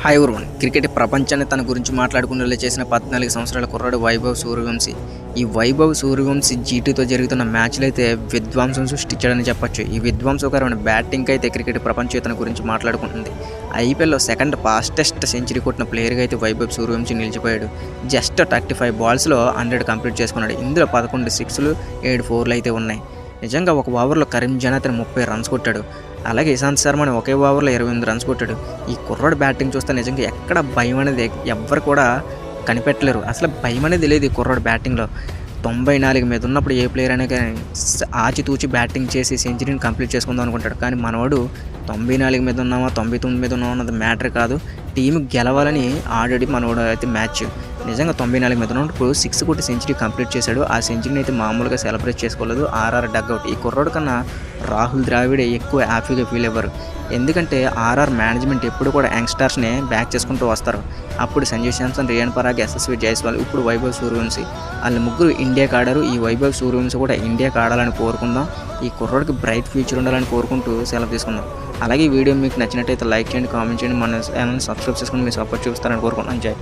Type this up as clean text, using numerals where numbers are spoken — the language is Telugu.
Hi everyone. క్రికెట్ ప్రపంచాన్ని తన గురించి మాట్లాడుకునేలా చేసిన 14 సంవత్సరాల కుర్రాడు వైభవ్ సూర్యవంశీ. ఈ వైభవ్ సూర్యవంశీ జీటీతో జరుగుతున్న మ్యాచ్లు అయితే విధ్వంసం సృష్టించాడని చెప్పొచ్చు. ఈ విధ్వంసకరమైన బ్యాటింగ్ అయితే క్రికెట్ ప్రపంచం తన గురించి మాట్లాడుకుంటుంది. ఐపీఎల్లో సెకండ్ ఫాస్టెస్ట్ సెంచరీ కొట్టిన ప్లేయర్గా అయితే వైభవ్ సూర్యవంశీ నిలిచిపోయాడు. జస్ట్ 35 బాల్స్లో 100 కంప్లీట్ చేసుకున్నాడు. ఇందులో 11 సిక్స్లు 7 ఫోర్లు అయితే ఉన్నాయి. నిజంగా ఒక ఓవర్లో కరీం జనాత్ 30 రన్స్ కొట్టాడు. అలాగే ఇషాంత్ శర్మని ఒకే ఓవర్లో 28 రన్స్ కొట్టాడు. ఈ కుర్రాడు బ్యాటింగ్ చూస్తే నిజంగా ఎక్కడ భయం అనేది ఎవ్వరు కూడా కనిపెట్టలేరు. అసలు భయం అనేది లేదు ఈ కుర్రాడు బ్యాటింగ్లో. 94 మీద ఉన్నప్పుడు ఏ ప్లేయర్ అయినా కానీ ఆచితూచి బ్యాటింగ్ చేసి సెంచరీని కంప్లీట్ చేసుకుందాం అనుకుంటాడు. కానీ మనవాడు 94 మీద ఉన్నామా 99 మీద ఉన్నామా అన్నది మ్యాటర్ కాదు. టీం గెలవాలని ఆల్రెడీ మనవాడు అయితే మ్యాచ్ నిజంగా 94 మీద ఉన్నప్పుడు 6 కొట్టి సెంచరీ కంప్లీట్ చేశాడు. ఆ సెంచరీని అయితే మామూలుగా సెలబ్రేట్ చేసుకోలేదు. RR dugout. ఈ కుర్రాడు కన్నా రాహుల్ ద్రావిడ్ ఎక్కువ హ్యాపీగా ఫీల్ అవ్వరు. ఎందుకంటే ఆర్ఆర్ మేనేజ్మెంట్ ఎప్పుడు కూడా యంగ్స్టర్స్ని బ్యాక్ చేసుకుంటూ వస్తారు. అప్పుడు సంజయ్ శాంసన్, రియాన్ పరాగ్, యశస్వి జైస్వాల్, ఇప్పుడు వైభవ్ సూర్యవంశీ వాళ్ళు ముగ్గురు ఇండియాకి ఆడారు. ఈ వైభవ్ సూర్యవంశీ కూడా ఇండియాకి ఆడాలని కోరుకుందాం. ఈ కుర్రాడికి బ్రైట్ ఫ్యూచర్ ఉండాలని కోరుకుంటూ సెలవు తీసుకుందాం. అలాగే ఈ వీడియో మీకు నచ్చినట్టయితే లైక్ చేయండి, కామెంట్ చేయండి, మన ఛానల్ని సబ్స్క్రైబ్ చేసుకుని మీ సపోర్ట్ చూపిస్తారని కోరుకుంటున్నాను. జై.